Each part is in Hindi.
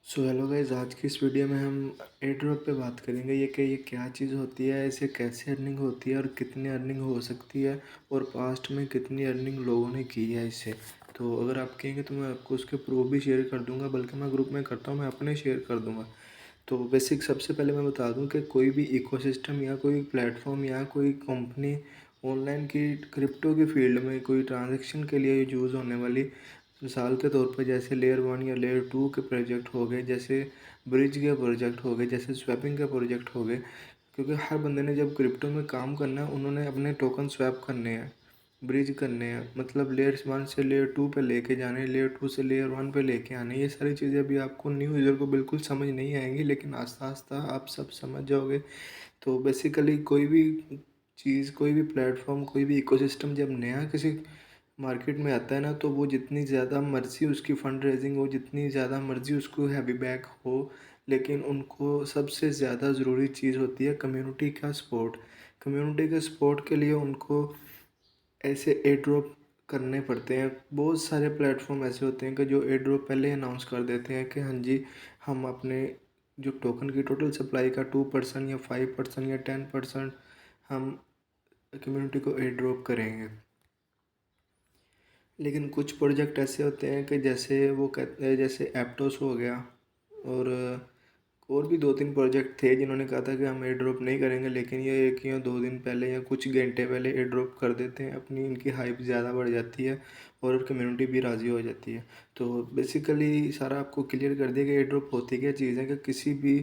सो हेलो गाइस, आज की इस वीडियो में हम एयर ड्रॉप पे बात करेंगे। ये क्या चीज़ होती है, इसे कैसे अर्निंग होती है और कितनी अर्निंग हो सकती है और पास्ट में कितनी अर्निंग लोगों ने की है इससे। तो अगर आप कहेंगे तो मैं आपको उसके प्रूफ भी शेयर कर दूंगा, बल्कि मैं ग्रुप में करता हूँ, मैं अपने शेयर कर दूंगा। तो बेसिक सबसे पहले मैं बता दूं कि कोई भी इकोसिस्टम या कोई प्लेटफॉर्म या कोई कंपनी ऑनलाइन की क्रिप्टो की फील्ड में कोई ट्रांजैक्शन के लिए यूज़ होने वाली, मिसाल के तौर पर जैसे लेयर 1 या लेयर 2 के प्रोजेक्ट हो गए, जैसे ब्रिज के प्रोजेक्ट हो गए, जैसे स्वैपिंग के प्रोजेक्ट हो गए। क्योंकि हर बंदे ने जब क्रिप्टो में काम करना है, उन्होंने अपने टोकन स्वैप करने हैं, ब्रिज करने हैं, मतलब लेयर 1 से लेयर 2 पे लेके जाने, लेयर 2 से लेयर 1 पे लेके आने। ये सारी चीज़ें अभी आपको न्यू यूज़र को बिल्कुल समझ नहीं आएंगी, लेकिन आस्ता आस्ता आप सब समझ जाओगे। तो बेसिकली कोई भी चीज़, कोई भी प्लेटफॉर्म, कोई भी इकोसिस्टम जब नया किसी मार्केट में आता है ना, तो वो जितनी ज़्यादा मर्ज़ी उसकी फ़ंड रेजिंग हो, जितनी ज़्यादा मर्ज़ी उसको हैवी बैक हो, लेकिन उनको सबसे ज़्यादा ज़रूरी चीज़ होती है कम्युनिटी का सपोर्ट। कम्युनिटी के सपोर्ट के लिए उनको ऐसे एयर ड्रॉप करने पड़ते हैं। बहुत सारे प्लेटफॉर्म ऐसे होते हैं कि जो एयर ड्रॉप पहले अनाउंस कर देते हैं कि हाँ जी, हम अपने जो टोकन की टोटल सप्लाई का 2% या 5% या 10% हम कम्युनिटी को एयर ड्रॉप करेंगे। लेकिन कुछ प्रोजेक्ट ऐसे होते हैं कि जैसे वो कहते हैं, जैसे एप्टोस हो गया, और भी दो तीन प्रोजेक्ट थे जिन्होंने कहा था कि हम एयर ड्रॉप नहीं करेंगे, लेकिन ये एक या दो दिन पहले या कुछ घंटे पहले एयर ड्रॉप कर देते हैं। अपनी इनकी हाइप ज़्यादा बढ़ जाती है और कम्युनिटी भी राज़ी हो जाती है। तो बेसिकली सारा आपको क्लियर कर दिया कि एयर ड्रॉप होती क्या चीज़ है, कि किसी भी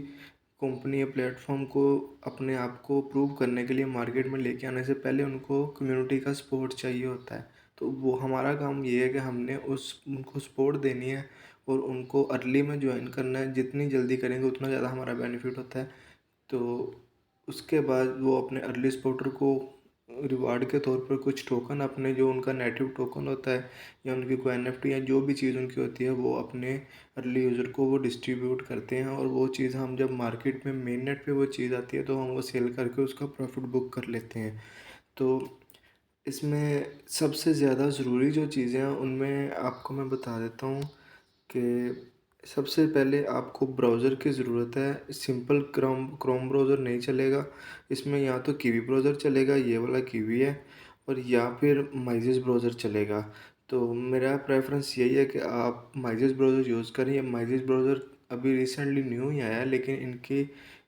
कंपनी या प्लेटफॉर्म को अपने आप को प्रूव करने के लिए मार्केट में लेके आने से पहले उनको कम्युनिटी का सपोर्ट चाहिए होता है। तो वो हमारा काम ये है कि हमने उनको सपोर्ट देनी है और उनको अर्ली में ज्वाइन करना है। जितनी जल्दी करेंगे उतना ज़्यादा हमारा बेनिफिट होता है। तो उसके बाद वो अपने अर्ली सपोर्टर को रिवार्ड के तौर पर कुछ टोकन, अपने जो उनका नेटिव टोकन होता है या उनकी कोई एनएफटी या जो भी चीज़ उनकी होती है, वो अपने अर्ली यूज़र को वो डिस्ट्रीब्यूट करते हैं। और वो चीज़ हम जब मार्केट में मेन नेट पे वो चीज़ आती है तो हम वो सेल करके उसका प्रॉफिट बुक कर लेते हैं। तो इसमें सबसे ज़्यादा ज़रूरी जो चीज़ें हैं उनमें आपको मैं बता देता हूँ कि सबसे पहले आपको ब्राउज़र की ज़रूरत है। सिंपल क्रोम ब्राउज़र नहीं चलेगा, इसमें या तो कीवी ब्राउज़र चलेगा, ये वाला कीवी है, और या फिर माइजेस ब्राउज़र चलेगा। तो मेरा प्रेफरेंस यही है कि आप माइजेस ब्राउज़र यूज़ करें। ये माइजेस ब्राउज़र अभी रिसेंटली न्यू ही आया है, लेकिन इनकी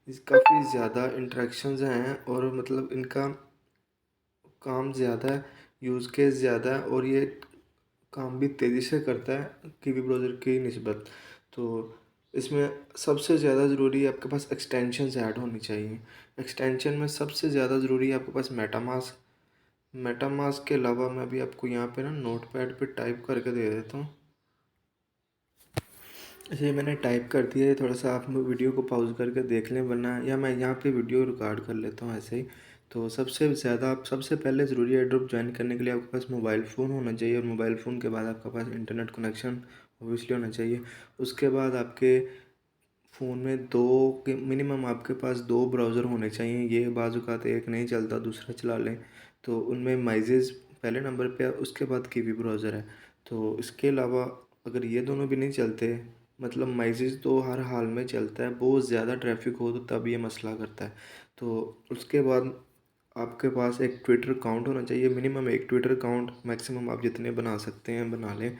काफ़ी ज़्यादा इंटरेक्शंस हैं और मतलब इनका काम ज़्यादा है, यूज़ केस ज़्यादा है, और ये काम भी तेज़ी से करता है कीवी ब्राउज़र की निस्बत। तो इसमें सबसे ज़्यादा ज़रूरी है आपके पास एक्सटेंशंस ऐड होनी चाहिए। एक्सटेंशन में सबसे ज़्यादा ज़रूरी है आपके पास मेटामास्क। मेटामास्क के अलावा मैं अभी आपको यहाँ पे ना नोटपैड पे टाइप करके दे देता हूँ। ऐसे मैंने टाइप कर दिया है, थोड़ा सा आप वीडियो को पॉज करके देख लें, वरना या मैं यहाँ पे वीडियो रिकॉर्ड कर लेता हूँ ऐसे ही। तो सबसे ज़्यादा आप सबसे पहले ज़रूरी है एयरड्रॉप ज्वाइन करने के लिए आपके पास मोबाइल फ़ोन होना चाहिए, और मोबाइल फ़ोन के बाद आपके पास इंटरनेट कनेक्शन ओबियसली होना चाहिए। उसके बाद आपके फ़ोन में दो के मिनिमम आपके पास दो ब्राउज़र होने चाहिए। ये बाज़-औक़ात एक नहीं चलता, दूसरा चला लें। तो उनमें माइजेज़ पहले नंबर पे है, उसके बाद कीवी ब्राउज़र है। तो इसके अलावा अगर ये दोनों भी नहीं चलते, मतलब माइजेज़ तो हर हाल में चलता है, बहुत ज़्यादा ट्रैफ़िक हो तो तब ये मसला करता है। तो उसके बाद आपके पास एक ट्विटर अकाउंट होना चाहिए, मिनिमम एक ट्विटर अकाउंट, मैक्सिमम आप जितने बना सकते हैं बना लें।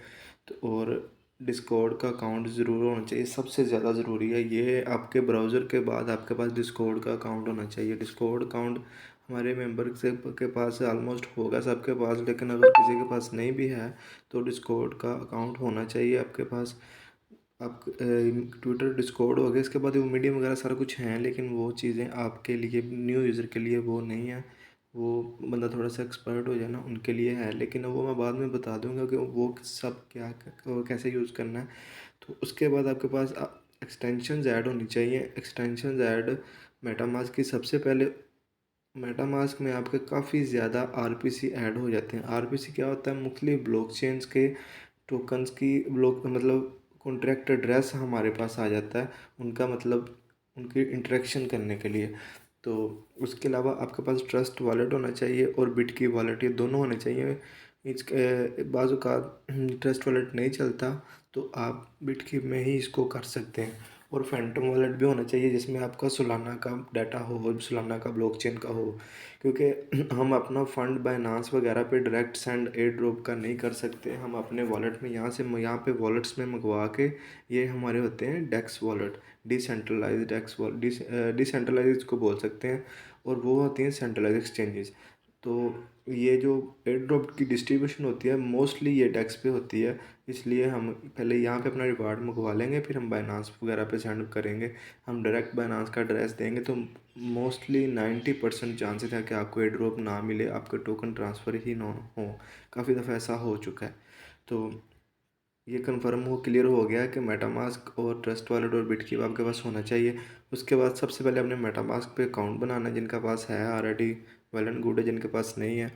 तो और डिस्कॉर्ड का अकाउंट ज़रूर होना चाहिए, सबसे ज़्यादा ज़रूरी है ये। आपके ब्राउज़र के बाद आपके पास डिस्कॉर्ड का अकाउंट होना चाहिए। डिस्कॉर्ड अकाउंट हमारे मेंबर से के पास ऑलमोस्ट होगा सबके पास, लेकिन अगर किसी के पास नहीं भी है तो डिस्कॉर्ड का अकाउंट होना चाहिए आपके पास। आप ट्विटर डिस्कॉर्ड हो गया, इसके बाद वो मीडियम वगैरह सारा कुछ हैं, लेकिन वो चीज़ें आपके लिए न्यू यूज़र के लिए वो नहीं है। वो बंदा थोड़ा सा एक्सपर्ट हो जाए ना, उनके लिए है, लेकिन वो मैं बाद में बता दूंगा कि वो सब क्या कैसे यूज़ करना है। तो उसके बाद आपके पास एक्सटेंशंस ऐड होनी चाहिए। एक्सटेंशंस ऐड मेटामास्क की सबसे पहले, मेटामास्क में आपके काफ़ी ज़्यादा आरपीसी ऐड हो जाते हैं। आरपीसी क्या होता है, मुख्तलिफ ब्लॉकचेन्स के टोकन्स की ब्लॉक मतलब कॉन्ट्रैक्ट एड्रेस हमारे पास आ जाता है, उनका मतलब उनकी इंटरेक्शन करने के लिए। तो उसके अलावा आपके पास ट्रस्ट वॉलेट होना चाहिए और बिट की वॉलेट, ये दोनों होने चाहिए। बाज़ औक़ात ट्रस्ट वॉलेट नहीं चलता तो आप बिटकीप में ही इसको कर सकते हैं। और फैंटम वॉलेट भी होना चाहिए जिसमें आपका सोलाना का डाटा हो, सोलाना का ब्लॉकचेन का हो, क्योंकि हम अपना फ़ंड बाइनेंस वगैरह पे डायरेक्ट सेंड एयर ड्रॉप का नहीं कर सकते। हम अपने वॉलेट में यहाँ पे वॉलेट्स में मंगवा के, ये हमारे होते हैं डेक्स वॉलेट, डिसेंट्रलाइज्ड डेक्स वॉलेट, डिसेंट्रलाइज्ड इसको बोल सकते हैं, और वो होती हैं सेंट्रलाइज्ड एक्सचेंजेस। तो ये जो एयर ड्रॉप की डिस्ट्रीब्यूशन होती है मोस्टली ये डेक्स पे होती है, इसलिए हम पहले यहाँ पे अपना रिवार्ड मंगवा लेंगे, फिर हम बाइनांस वगैरह पे सेंड करेंगे। हम डायरेक्ट बाइनांस का एड्रेस देंगे तो मोस्टली 90% चांसेस है कि आपको एयर ड्रॉप ना मिले, आपके टोकन ट्रांसफ़र ही ना हो। काफ़ी दफ़ा ऐसा हो चुका है। तो ये कंफर्म हो क्लियर हो गया कि मेटामास्क और ट्रस्ट वॉलेट और बिटकीप आपके पास होना चाहिए। उसके बाद सबसे पहले अपने मेटामास्क पे अकाउंट बनाना है, जिनका पास है ऑलरेडी वेल एंड गुड है, जिनके पास नहीं है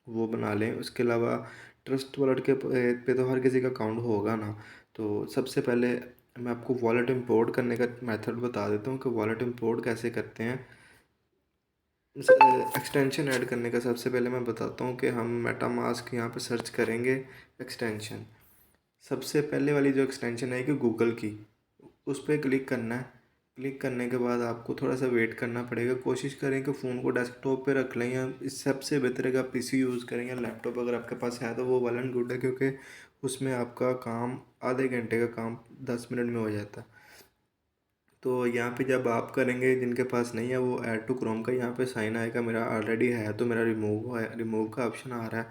वो बना लें। उसके अलावा ट्रस्ट वॉलेट के पे तो हर किसी का अकाउंट होगा ना। तो सबसे पहले मैं आपको वॉलेट इंपोर्ट करने का मेथड बता देता हूँ कि वॉलेट इंपोर्ट कैसे करते हैं। एक्सटेंशन ऐड करने का सबसे पहले मैं बताता हूँ कि हम मेटामास्क यहाँ पे सर्च करेंगे एक्सटेंशन। सबसे पहले वाली जो एक्सटेंशन आएगी गूगल की, उस पर क्लिक करना है। क्लिक करने के बाद आपको थोड़ा सा वेट करना पड़ेगा। कोशिश करें कि फ़ोन को डेस्कटॉप पे रख लें, या इस सबसे बेहतर है कि आप पीसी यूज़ करें या लैपटॉप अगर आपके पास है तो वो वेल एंड गुड है, क्योंकि उसमें आपका काम आधे घंटे का काम 10 मिनट में हो जाता है। तो यहाँ पे जब आप करेंगे, जिनके पास नहीं है वो ऐड टू क्रोम का यहाँ पे साइन आएगा। मेरा ऑलरेडी है तो मेरा रिमूव का ऑप्शन आ रहा है,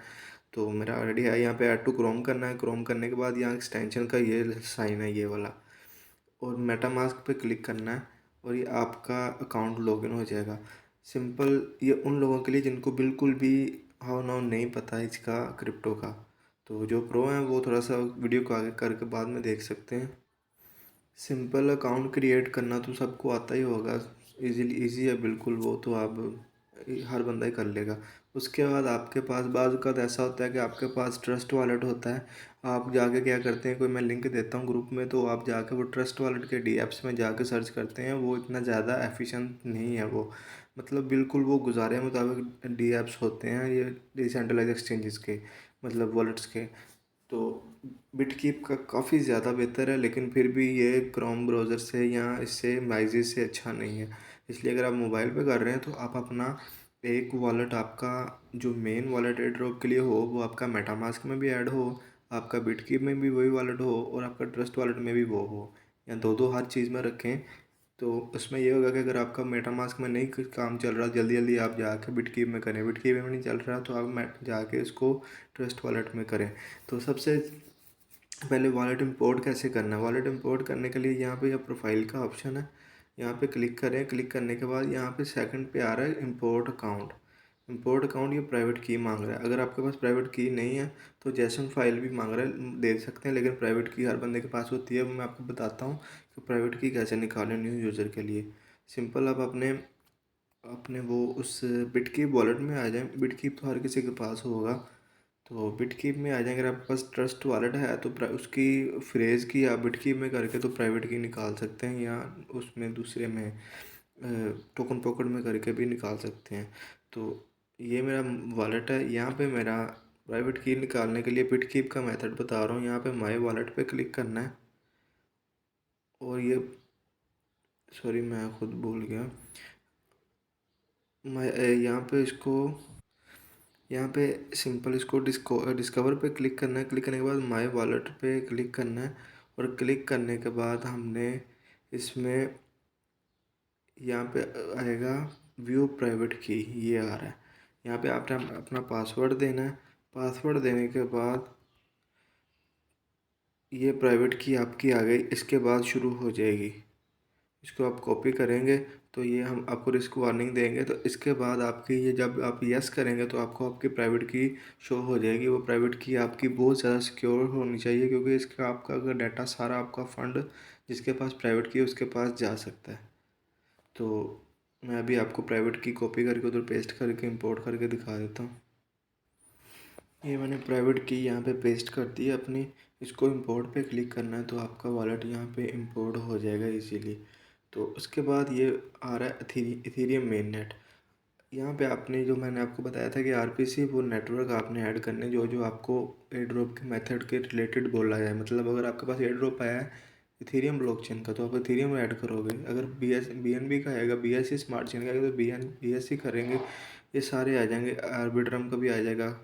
तो मेरा ऑलरेडी है। यहाँ पे ऐड टू क्रोम करना है। क्रोम करने के बाद यहाँ एक्सटेंशन का ये साइन है, ये वाला, और मेटामास्क पे क्लिक करना है, और ये आपका अकाउंट लॉगिन हो जाएगा। सिंपल, ये उन लोगों के लिए जिनको बिल्कुल भी हाउ नाउ नहीं पता इसका क्रिप्टो का। तो जो प्रो हैं वो थोड़ा सा वीडियो को आगे करके बाद में देख सकते हैं। सिंपल अकाउंट क्रिएट करना तो सबको आता ही होगा, इजी है बिल्कुल, वो तो आप हर बंदा ही कर लेगा। उसके बाद आपके पास बाज़ का ऐसा होता है कि आपके पास ट्रस्ट वॉलेट होता है। आप जाके क्या करते हैं, कोई मैं लिंक देता हूँ ग्रुप में, तो आप जाके वो ट्रस्ट वॉलेट के डी एप्स में जाके सर्च करते हैं। वो इतना ज़्यादा एफिशिएंट नहीं है वो, मतलब बिल्कुल वो गुजारे मुताबिक डी एप्स होते हैं ये डिसेंट्रलाइज एक्सचेंजेस के, मतलब वॉलेट्स के। तो बिटकीप का काफ़ी ज़्यादा बेहतर है, लेकिन फिर भी ये क्रोम ब्राउज़र से या इससे माइज़ी से अच्छा नहीं है। इसलिए अगर आप मोबाइल पे कर रहे हैं तो आप अपना एक वॉलेट, आपका जो मेन वॉलेट एयर ड्रॉप के लिए हो वो आपका मेटामास्क में भी ऐड हो, आपका बिटकीप में भी वही वॉलेट हो, और आपका ट्रस्ट वॉलेट में भी वो हो, या दो दो हर चीज़ में रखें। तो उसमें ये होगा कि अगर आपका मेटामास्क में नहीं काम चल रहा, जल्दी जल्दी आप जाके बिटकीप में करें, बिटकीप में नहीं चल रहा तो आप जाके इसको ट्रस्ट वॉलेट में करें। तो सबसे पहले वॉलेट इंपोर्ट कैसे करना है। वॉलेट इंपोर्ट करने के लिए यहाँ पे प्रोफाइल का ऑप्शन है, यहाँ पे क्लिक करें। क्लिक करने के बाद यहाँ पे सेकंड पे आ रहा है इंपोर्ट अकाउंट। इंपोर्ट अकाउंट ये प्राइवेट की मांग रहा है। अगर आपके पास प्राइवेट की नहीं है तो जेसन फाइल भी मांग रहा है, दे सकते हैं, लेकिन प्राइवेट की हर बंदे के पास होती है। मैं आपको बताता हूँ कि प्राइवेट की कैसे निकालें न्यू यूज़र के लिए। सिंपल, आप अपने अपने वो उस बिटकीप वॉलेट में आ जाएं। बिटकीप तो हर किसी के पास होगा, तो बिटकीप में आ जाएं। अगर आपके पास ट्रस्ट वॉलेट है तो उसकी फ्रेज़ की आप बिटकीप में करके तो प्राइवेट की निकाल सकते हैं, या उसमें दूसरे में टोकन पॉकेट में करके भी निकाल सकते हैं। तो ये मेरा वॉलेट है। यहाँ पे मेरा प्राइवेट की निकालने के लिए बिटकीप का मेथड बता रहा हूँ। यहाँ पे माय वॉलेट पे क्लिक करना है, और ये सॉरी मैं खुद भूल गया। मैं यहाँ पे इसको, यहाँ पे सिंपल इसको डिस्कवर पे क्लिक करना है। क्लिक करने के बाद माय वॉलेट पे क्लिक करना है, और क्लिक करने के बाद हमने इसमें यहाँ पे आएगा व्यू प्राइवेट की, ये आ रहा है। यहाँ पे आपने अपना पासवर्ड देना है। पासवर्ड देने के बाद ये प्राइवेट की आपकी आ गई, इसके बाद शुरू हो जाएगी। इसको आप कॉपी करेंगे तो ये हम आपको रिस्क वार्निंग देंगे, तो इसके बाद आपकी ये जब आप यस करेंगे तो आपको आपकी प्राइवेट की शो हो जाएगी। वो प्राइवेट की आपकी बहुत ज़्यादा सिक्योर होनी चाहिए, क्योंकि इसका आपका अगर डाटा सारा आपका फ़ंड जिसके पास प्राइवेट की उसके पास जा सकता है। तो मैं अभी आपको प्राइवेट की कॉपी करके उधर पेस्ट करके इंपोर्ट करके दिखा देता हूँ। ये मैंने प्राइवेट की यहाँ पे पेस्ट कर दी है अपनी। इसको इंपोर्ट पे क्लिक करना है तो आपका वॉलेट यहाँ पे इंपोर्ट हो जाएगा इजीली। तो उसके बाद ये आ रहा है इथीरियम मेन नेट। यहाँ पे आपने जो मैंने आपको बताया था कि आरपीसी वो नेटवर्क आपने ऐड करने जो जो आपको एयर ड्रॉप के मेथड के रिलेटेड बोला जाए। मतलब अगर आपके पास एयर ड्रॉप आया है इथेरियम ब्लॉकचेन का, तो आप इथेरियम ऐड करोगे। अगर बीएनबी का आएगा, बीएससी स्मार्ट चेन का आएगा, तो बीएससी करेंगे, ये सारे आ जाएंगे। आर्बिट्रम का भी आ जाएगा।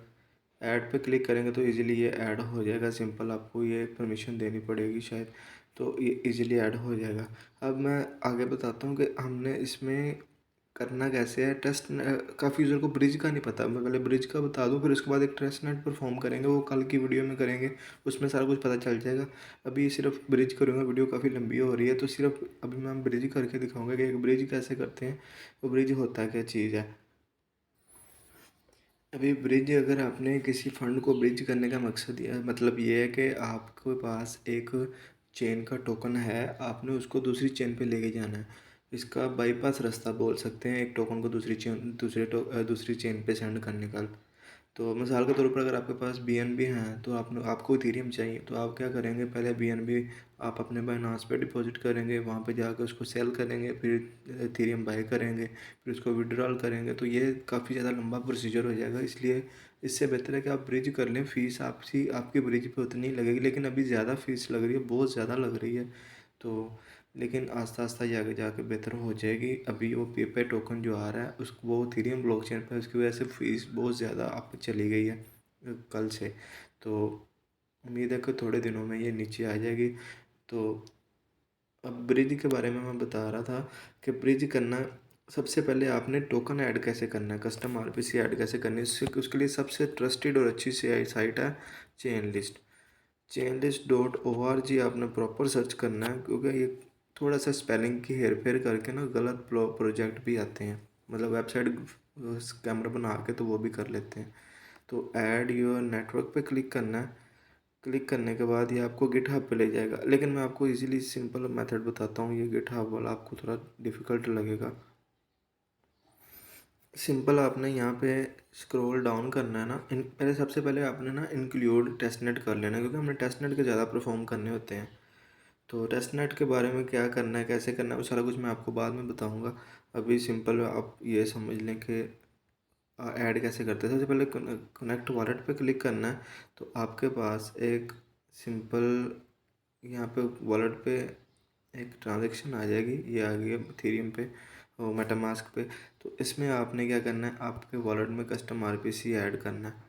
ऐड पे क्लिक करेंगे तो इजीली ये ऐड हो जाएगा। सिंपल आपको ये परमिशन देनी पड़ेगी शायद, तो ये इजीली ऐड हो जाएगा। अब मैं आगे बताता हूँ कि हमने इसमें करना कैसे है। टेस्ट काफ़ी यूज़र को ब्रिज का नहीं पता, मैं पहले ब्रिज का बता दूँ, फिर उसके बाद एक टेस्ट नेट परफॉर्म करेंगे, वो कल की वीडियो में करेंगे, उसमें सारा कुछ पता चल जाएगा। अभी सिर्फ ब्रिज करूँगा, वीडियो काफ़ी लंबी हो रही है, तो सिर्फ अभी मैं ब्रिज करके दिखाऊंगा कि एक ब्रिज कैसे करते हैं, वो ब्रिज होता क्या चीज़ है। अभी ब्रिज अगर आपने किसी फंड को ब्रिज करने का मकसद ये मतलब ये है कि आपके पास एक चेन का टोकन है, आपने उसको दूसरी चेन पे लेके जाना है। इसका बाईपास रास्ता बोल सकते हैं, एक टोकन को दूसरी चेन पे सेंड करने का। तो मिसाल के तौर पर अगर आपके पास बीएनबी हैं, तो आपको इथेरियम चाहिए, तो आप क्या करेंगे, पहले बीएनबी आप अपने बाइनांस पे डिपॉजिट करेंगे, वहाँ पे जाकर उसको सेल करेंगे, फिर इथेरियम बाय करेंगे, फिर उसको विड्रॉल करेंगे। तो ये काफ़ी ज़्यादा लंबा प्रोसीजर हो जाएगा, इसलिए इससे बेहतर है कि आप ब्रिज कर लें। फ़ीस आपकी ब्रिज पे उतनी ही लगेगी, लेकिन अभी ज़्यादा फ़ीस लग रही है, बहुत ज़्यादा लग रही है। तो लेकिन आस्ता आस्ता ये आगे जाके बेहतर हो जाएगी। अभी वो पेपर टोकन जो आ रहा है उसको वो इथेरियम ब्लॉकचेन पे, उसकी वजह से फ़ीस बहुत ज़्यादा अप चली गई है कल से। तो उम्मीद है कि थोड़े दिनों में ये नीचे आ जाएगी। तो अब ब्रिज के बारे में मैं बता रहा था कि ब्रिज करना, सबसे पहले आपने टोकन ऐड कैसे करना है, कस्टम आरपीसी ऐड कैसे करनी है, उसके लिए सबसे ट्रस्टेड और अच्छी सी साइट है chain list. Chain list dot O R G आपने प्रॉपर सर्च करना है, क्योंकि ये थोड़ा सा स्पेलिंग की हेर फेर करके ना गलत प्रोजेक्ट भी आते हैं, मतलब वेबसाइट कैमरा बना के तो वो भी कर लेते हैं। तो ऐड योर नेटवर्क पे क्लिक करना है। क्लिक करने के बाद ये आपको गिटहब पे ले जाएगा, लेकिन मैं आपको इजीली सिंपल मेथड बताता हूँ, ये गिटहब वाला आपको थोड़ा डिफ़िकल्ट लगेगा। सिंपल आपने यहाँ पे स्क्रॉल डाउन करना है ना, पहले सबसे पहले आपने ना इंक्लूड टेस्टनेट कर लेना है, क्योंकि हमने टेस्टनेट के ज़्यादा परफॉर्म करने होते हैं। तो टेस्टनेट के बारे में क्या करना है, कैसे करना है, वो सारा कुछ मैं आपको बाद में बताऊंगा। अभी सिंपल आप ये समझ लें कि ऐड कैसे करते हैं। सबसे पहले कनेक्ट वॉलेट पे क्लिक करना है, तो आपके पास एक सिंपल यहाँ पे वॉलेट पे एक ट्रांजैक्शन आ जाएगी, ये आ गई है इथेरियम पे और मेटामास्क पे। तो इसमें आपने क्या करना है, आपके वॉलेट में कस्टम आरपीसी ऐड करना है।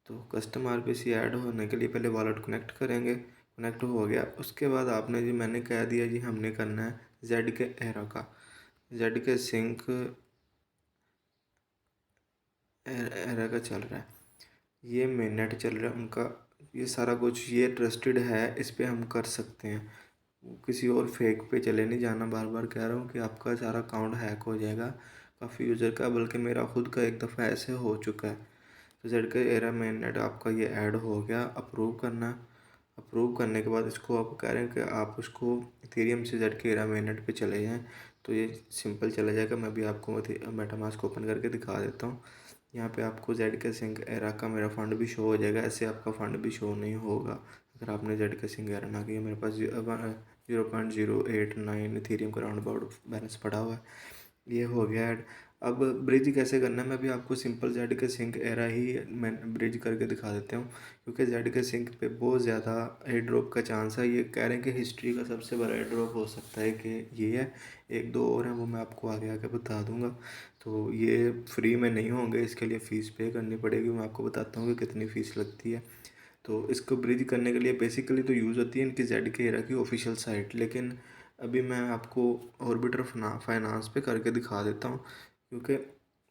तो कस्टम आरपीसी ऐड होने के लिए पहले वॉलेट कनेक्ट करेंगे, कनेक्ट हो गया, उसके बाद आपने जी मैंने कह दिया जी हमने करना है जेड के एरा का, जेड के सिंक एरा का चल रहा है, ये मेन नेट चल रहा है उनका। ये सारा कुछ ये ट्रस्टेड है, इस पे हम कर सकते हैं, किसी और फेक पे चले नहीं जाना। बार बार कह रहा हूँ कि आपका सारा अकाउंट हैक हो जाएगा काफ़ी यूज़र का, बल्कि मेरा खुद का एक दफ़ा ऐसे हो चुका है। तो जेड के एरा मेन नेट आपका ये ऐड हो गया, अप्रूव करना। अप्रूव करने के बाद इसको आप कह रहे हैं कि आप उसको इथेरियम से जेड के एरा मेन नेट पे चले जाएँ, तो ये सिंपल चला जाएगा। मैं भी आपको मेटामास्क ओपन करके दिखा देता हूँ। यहाँ पे आपको जेड के सिंक एरा का मेरा फंड भी शो हो जाएगा, ऐसे आपका फंड भी शो नहीं होगा अगर आपने जेड के सिंक एरा ना किया। मेरे पास 0.089 इथेरियम का राउंड अबाउट बैलेंस पड़ा हुआ है। ये हो गया ऐड। अब ब्रिज कैसे करना है, मैं भी आपको सिंपल जेड के सिंक एरा ही मैं ब्रिज करके दिखा देता हूँ, क्योंकि जेड के सिंक पे बहुत ज़्यादा एयर ड्रॉप का चांस है। ये कह रहे हैं कि हिस्ट्री का सबसे बड़ा एयर ड्रॉप हो सकता है कि ये है। एक दो और हैं वो मैं आपको आगे आके बता दूंगा। तो ये फ्री में नहीं होंगे, इसके लिए फ़ीस पे करनी पड़ेगी। मैं आपको बताता हूँ कि कितनी फ़ीस लगती है। तो इसको ब्रिज करने के लिए बेसिकली तो यूज़ होती है इनकी जेड के एरा की ऑफिशियल साइट, लेकिन अभी मैं आपको ऑर्बिटर फाइनेंस पे करके दिखा देता हूँ, क्योंकि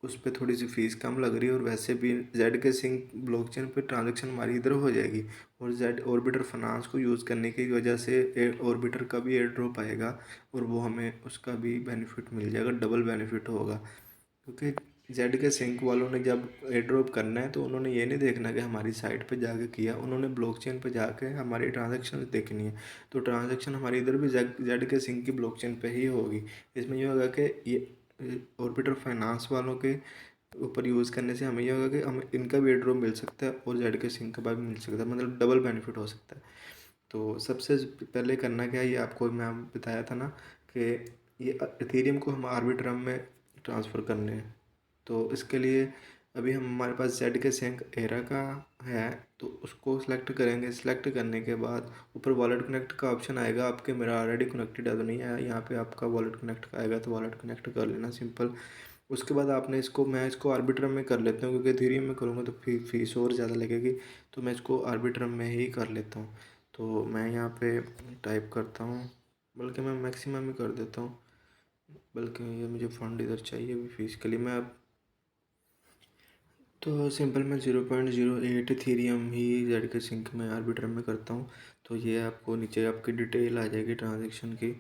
उस पर थोड़ी सी फ़ीस कम लग रही है, और वैसे भी जेड के सिंक ब्लॉकचेन पे ट्रांजैक्शन हमारी इधर हो जाएगी, और जेड ऑर्बिटर फाइनेंस को यूज़ करने की वजह से ऑर्बिटर का भी एयर ड्रॉप आएगा, और वो हमें उसका भी बेनिफिट मिल जाएगा, डबल बेनिफिट होगा। क्योंकि जेड के सिंक वालों ने जब एयर ड्रॉप करना है तो उन्होंने ये नहीं देखना कि हमारी साइट पे जाके किया, उन्होंने ब्लॉकचेन पे जाके हमारी ट्रांजैक्शन देखनी है। तो ट्रांजैक्शन हमारी इधर भी जेड के सिंक की ब्लॉकचेन पे ही होगी। इसमें ये होगा कि ये ऑर्बिटर फाइनेंस वालों के ऊपर यूज़ करने से हमें ये होगा कि हमें इनका भी एयर ड्रॉप मिल सकता है और जेड के सिंक का भी मिल सकता है, मतलब डबल बेनिफिट हो सकता है। तो सबसे पहले करना क्या है, ये आपको मैं बताया था ना कि ये इथेरियम को हम आर्बिट्रम में ट्रांसफ़र करने हैं। तो इसके लिए अभी हमारे पास जेड के सिंक एरा का है, तो उसको सिलेक्ट करेंगे। सिलेक्ट करने के बाद ऊपर वॉलेट कनेक्ट का ऑप्शन आएगा। आपके मेरा ऑलरेडी कनेक्टेड है तो नहीं आया, यहाँ पे आपका वॉलेट कनेक्ट का आएगा, तो वॉलेट कनेक्ट कर लेना सिंपल। उसके बाद आपने इसको, मैं इसको आर्बिट्रम में कर लेता हूँ क्योंकि इथेरियम में करूँगा तो फीस और ज़्यादा लगेगी, तो मैं इसको आर्बिट्रम में ही कर लेता हूँ। तो मैं यहाँ पे टाइप करता हूँ, बल्कि मैं मैक्सिमम ही कर देता हूँ, बल्कि ये मुझे फंड इधर चाहिए अभी फीस के लिए। मैं अब तो सिंपल मैं 0.08 इथेरियम ही जेड के सिंक में आर्बिट्रम में करता हूँ। तो ये आपको नीचे आपकी डिटेल आ जाएगी ट्रांजैक्शन की,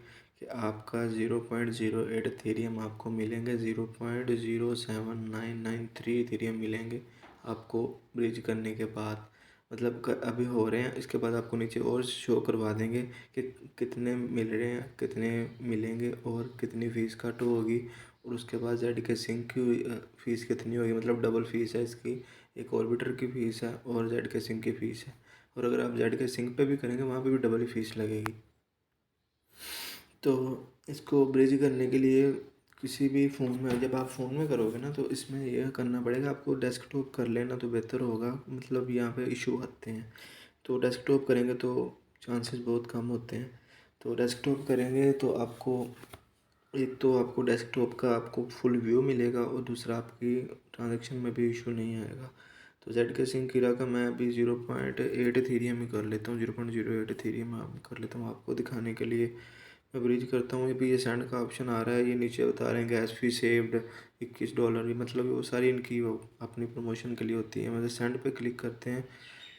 कि आपका 0.08 इथेरियम आपको मिलेंगे, 0.07993 इथेरियम मिलेंगे आपको ब्रिज करने के बाद। मतलब अभी हो रहे हैं, इसके बाद आपको नीचे और शो करवा देंगे कि कितने मिल रहे हैं, कितने मिलेंगे और कितनी फ़ीस कट होगी। और उसके बाद जेड के सिंक की फ़ीस कितनी होगी, मतलब डबल फ़ीस है इसकी, एक ऑर्बिटर की फ़ीस है और जेड के सिंक की फ़ीस है। और अगर आप जेड के सिंक पे भी करेंगे वहाँ पे भी डबल ही फ़ीस लगेगी। तो इसको ब्रिज करने के लिए किसी भी फ़ोन में, जब आप फ़ोन में करोगे ना तो इसमें यह करना पड़ेगा आपको, डेस्कटॉप कर लेना तो बेहतर होगा, मतलब यहाँ पे इशू आते हैं। तो डेस्कटॉप करेंगे तो चांसेस बहुत कम होते हैं। तो डेस्कटॉप करेंगे तो आपको, एक तो आपको डेस्कटॉप का आपको फुल व्यू मिलेगा और दूसरा आपकी ट्रांजैक्शन में भी इशू नहीं आएगा। तो जेड के सिंह कीरा का मैं अभी 0.8 इथेरियम ही कर लेता हूँ, 0.08 इथेरियम कर लेता हूँ आपको दिखाने के लिए। मैं ब्रिज करता हूँ। अभी ये सेंड का ऑप्शन आ रहा है, ये नीचे बता रहे हैं गैस फी सेव्ड $21 भी, मतलब वो सारी इनकी वो अपनी प्रमोशन के लिए होती है। मतलब सेंड पे क्लिक करते हैं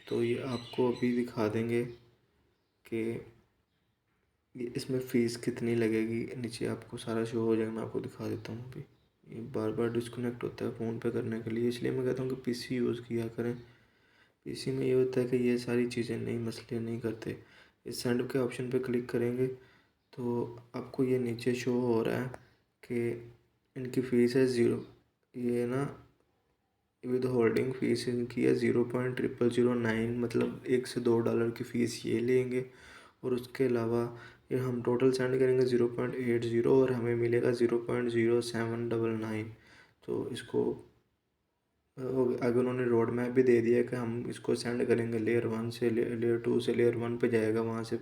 तो ये आपको अभी दिखा देंगे कि ये इसमें फ़ीस कितनी लगेगी, नीचे आपको सारा शो हो जाएगा। मैं आपको दिखा देता हूँ। अभी ये बार बार डिस्कनेक्ट होता है फ़ोन पे करने के लिए, इसलिए मैं कहता हूँ कि पीसी यूज़ किया करें। पीसी में ये होता है कि ये सारी चीज़ें नहीं, मसले नहीं करते। इस सेंड के ऑप्शन पे क्लिक करेंगे तो आपको ये नीचे शो हो रहा है कि इनकी फ़ीस है ज़ीरो, ये ना विद होल्डिंग फ़ीस इनकी है 0.0009, मतलब $1 से $2 की फ़ीस ये लेंगे। और उसके अलावा ये हम टोटल सेंड करेंगे 0.80 और हमें मिलेगा 0.0799। तो इसको आगे उन्होंने रोड मैप भी दे दिया कि हम इसको सेंड करेंगे लेयर 1 से लेयर 2 से लेयर 1 पे जाएगा, वहाँ से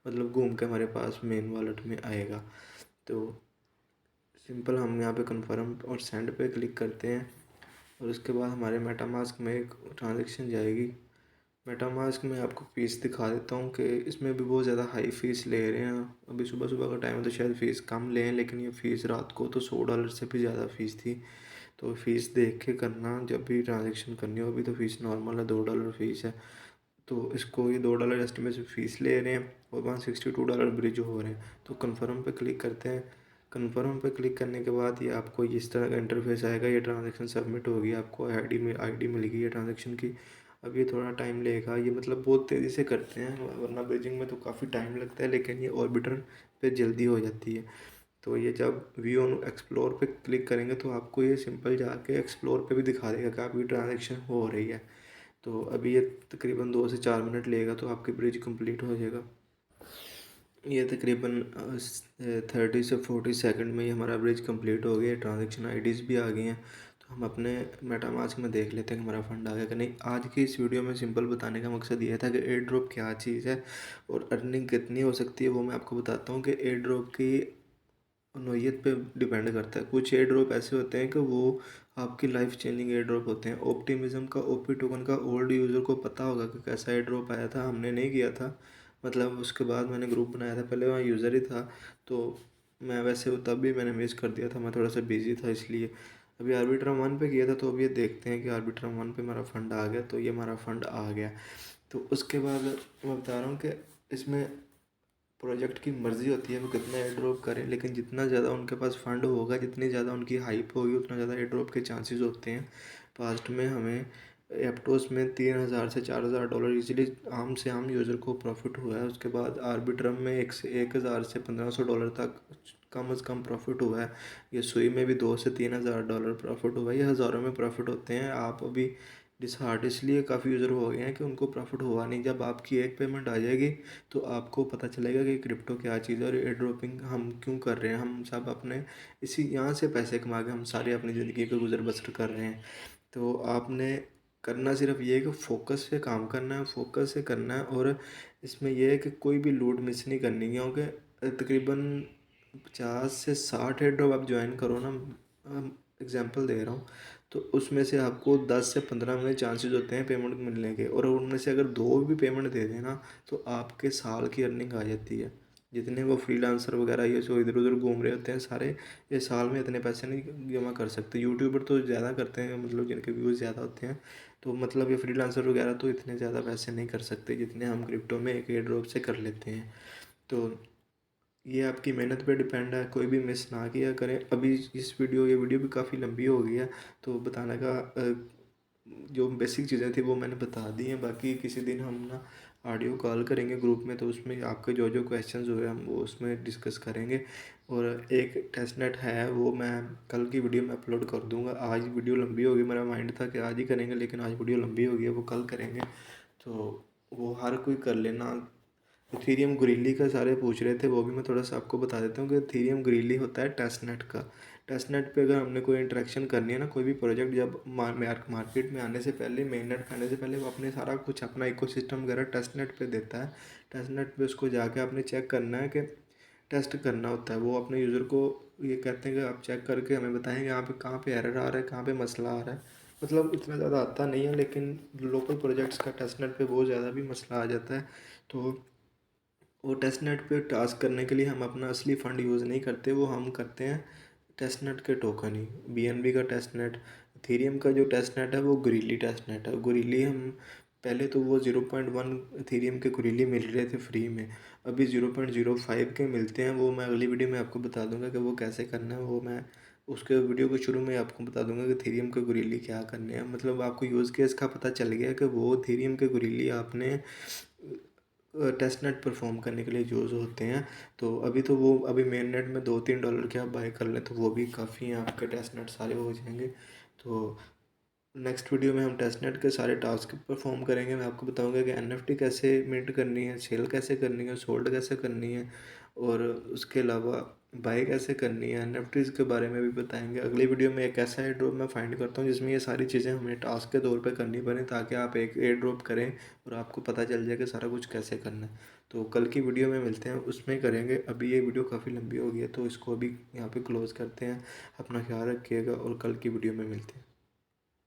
मतलब घूम के हमारे पास मेन वॉलेट में आएगा। तो सिंपल हम यहाँ पे कंफर्म और सेंड पे क्लिक करते हैं और उसके बाद हमारे मेटामास्क में एक ट्रांजेक्शन जाएगी। मेटामास्क में आपको फ़ीस दिखा देता हूँ कि इसमें भी बहुत ज़्यादा हाई फ़ीस ले रहे हैं। अभी सुबह सुबह का टाइम है तो शायद फ़ीस कम लें, लेकिन ये फ़ीस रात को तो $100 से भी ज़्यादा फ़ीस थी। तो फ़ीस देख के करना जब भी ट्रांजेक्शन करनी हो। अभी तो फ़ीस नॉर्मल है, $2 फ़ीस है। तो इसको ये $2 एस्टिमेट फ़ीस ले रहे हैं और $162 ब्रिज हो रहे हैं। तो कन्फर्म पे क्लिक करते हैं। कन्फर्म पे क्लिक करने के बाद ये आपको इस तरह का इंटरफेस आएगा। ये ट्रांजेक्शन सबमिट होगी, आपको आईडी मिलेगी ये ट्रांजेक्शन की। अब ये थोड़ा टाइम लेगा, ये मतलब बहुत तेज़ी से करते हैं, वरना ब्रिजिंग में तो काफ़ी टाइम लगता है, लेकिन ये ऑर्बिटर पे जल्दी हो जाती है। तो ये जब व्यू ऑन एक्सप्लोर पे क्लिक करेंगे तो आपको ये सिंपल जाके एक्सप्लोर पे भी दिखा देगा कि आपकी ट्रांजेक्शन हो रही है। तो अभी ये तकरीबन 2 से 4 मिनट लेगा तो आपकी ब्रिज कंप्लीट हो जाएगा। ये तकरीबन 30 से 40 सेकंड में ही हमारा ब्रिज कंप्लीट हो गया। ट्रांजैक्शन आईडीज़ भी आ गई हैं। तो हम अपने मेटामास्क में देख लेते हैं कि हमारा फंड आ गया कि नहीं। आज की इस वीडियो में सिंपल बताने का मकसद ये था कि एयर ड्रॉप क्या चीज़ है और अर्निंग कितनी हो सकती है, वो मैं आपको बताता हूँ कि एयर ड्रॉप की नोयत पे डिपेंड करता है। कुछ एयर ड्रॉप ऐसे होते हैं कि वो आपकी लाइफ चेंजिंग एयर ड्रॉप होते हैं। ऑप्टिमिज्म का ओपी टोकन का ओल्ड यूज़र को पता होगा कि कैसा एयर ड्रॉप आया था, हमने नहीं किया था। मतलब उसके बाद मैंने ग्रुप बनाया था, पहले वहाँ यूज़र ही था तो मैं वैसे तब भी मैंने मिस कर दिया था, मैं थोड़ा सा बिजी था इसलिए। अभी आर्बिट्रम 1 पे किया था, तो अब ये देखते हैं कि आर्बिट्रम 1 पे हमारा फ़ंड आ गया। तो ये हमारा फ़ंड आ गया। तो उसके बाद मैं बता रहा हूँ कि इसमें प्रोजेक्ट की मर्ज़ी होती है वो कितना एयर ड्रॉप करें, लेकिन जितना ज़्यादा उनके पास फ़ंड होगा, जितनी ज़्यादा उनकी हाइप होगी, उतना ज़्यादा एयर ड्रॉप के चांसेस होते हैं। पास्ट में हमें एप्टोस में 3,000 से $4,000 इजीली आम से आम यूज़र को प्रॉफिट हुआ है। उसके बाद आर्बिट्रम में 1,000 से $1,500 तक कम से कम प्रॉफिट हुआ है। ये सुई में भी 2 से $3,000 प्रॉफिट हुआ है। ये हज़ारों में प्रॉफिट होते हैं। आप अभी डिसहार्ट इसलिए काफ़ी यूज़र हो गए हैं कि उनको प्रॉफिट हुआ नहीं। जब आपकी एक पेमेंट आ जाएगी तो आपको पता चलेगा कि क्रिप्टो क्या चीज़ है और एयर ड्रॉपिंग हम क्यों कर रहे हैं। हम सब अपने इसी यहाँ से पैसे कमा के हम सारे अपनी ज़िंदगी को गुजर बसर कर रहे हैं। तो आपने करना सिर्फ ये है कि फ़ोकस से काम करना है, फ़ोकस से करना है। और इसमें यह है कि कोई भी लूट मिस नहीं करनी है, क्योंकि तकरीबन 50 से 60 एयर ड्रॉप आप ज्वाइन करो ना, एग्जांपल दे रहा हूँ, तो उसमें से आपको 10 से 15 में चांसेस होते हैं पेमेंट मिलने के। और उनमें से अगर दो भी पेमेंट दे देना तो आपके साल की अर्निंग आ जाती है। जितने वो फ्रीलांसर वगैरह ये जो इधर उधर घूम रहे होते हैं सारे, ये साल में इतने पैसे नहीं जमा कर सकते। यूट्यूबर तो ज़्यादा करते हैं, मतलब जिनके व्यूज़ ज़्यादा होते हैं, तो मतलब ये फ्रीलांसर वगैरह तो इतने ज़्यादा पैसे नहीं कर सकते जितने हम क्रिप्टो में एक एयर ड्रॉप से कर लेते हैं। तो ये आपकी मेहनत पे डिपेंड है, कोई भी मिस ना किया करें। अभी ये वीडियो भी काफ़ी लंबी हो गई है, तो बताने का जो बेसिक चीज़ें थी वो मैंने बता दी हैं। बाकी किसी दिन हम ना ऑडियो कॉल करेंगे ग्रुप में, तो उसमें आपके जो जो क्वेश्चंस हुए हम वो उसमें डिस्कस करेंगे। और एक टेस्ट नेट है वो मैं कल की वीडियो में अपलोड कर दूंगा। आज वीडियो लंबी होगी, मेरा माइंड था कि आज ही करेंगे, लेकिन आज वीडियो लंबी हो गई है, वो कल करेंगे। तो वो हर कोई कर लेना। इथेरियम ग्रीली का सारे पूछ रहे थे, वो भी मैं थोड़ा सा आपको बता देता हूँ कि इथेरियम ग्रीली होता है टेस्टनेट का। टेस्टनेट पे अगर हमने कोई इंटरेक्शन करनी है ना, कोई भी प्रोजेक्ट, जब मार्केट में आने से पहले, मेननेट पे आने से पहले, वो अपने सारा कुछ अपना इकोसिस्टम वगैरह टेस्टनेट पे देता है। टेस्टनेट पे उसको जाके आपने चेक करना है कि टेस्ट करना होता है। वो अपने यूज़र को ये कहते हैं कि आप चेक करके हमें बताएंगे यहाँ पे कहाँ पे एरर आ रहा है, कहाँ पे मसला आ रहा है। मतलब इतना ज़्यादा आता नहीं है, लेकिन लोकल प्रोजेक्ट्स का टेस्टनेट पे बहुत ज़्यादा भी मसला आ जाता है। तो वो टेस्ट नेट पे टास्क करने के लिए हम अपना असली फ़ंड यूज़ नहीं करते, वो हम करते हैं टेस्ट नेट के टोकन ही। बीएनबी का टेस्ट नेट, इथेरियम का जो टेस्ट नेट है वो गुरीली टेस्ट नेट है। गुरीली हम पहले तो वो 0.1 इथेरियम के गुरीली मिल रहे थे फ्री में, अभी 0.05 के मिलते हैं। वो मैं अगली वीडियो में आपको बता दूंगा कि वो कैसे करना है। वो मैं उसके वीडियो के शुरू में आपको बता दूंगा कि इथेरियम के गुरीली क्या करने हैं। मतलब आपको यूज़ केस का पता चल गया कि वो इथेरियम के गुरीली आपने टेस्ट नेट परफॉर्म करने के लिए यूज़ होते हैं। तो अभी मेन नेट में $2-3 के आप बाय कर लें तो वो भी काफ़ी हैं, आपके टेस्ट नेट सारे हो जाएंगे। तो नेक्स्ट वीडियो में हम टेस्टनेट के सारे टास्क परफॉर्म करेंगे। मैं आपको बताऊंगा कि एनएफटी कैसे मिंट करनी है, सेल कैसे करनी है, सोल्ड कैसे करनी है, और उसके अलावा बाय कैसे करनी है। एनएफटीज़ के बारे में भी बताएंगे। अगली वीडियो में एक ऐसा एयर ड्रॉप मैं फाइंड करता हूँ जिसमें ये सारी चीज़ें हमें टास्क के तौर पे करनी पड़े, ताकि आप एक एयर ड्रॉप करें और आपको पता चल जाए कि सारा कुछ कैसे करना है। तो कल की वीडियो में मिलते हैं, उसमें करेंगे। अभी ये वीडियो काफ़ी लंबी हो गई है, तो इसको अभी यहाँ पर क्लोज़ करते हैं। अपना ख्याल रखिएगा और कल की वीडियो में मिलते हैं।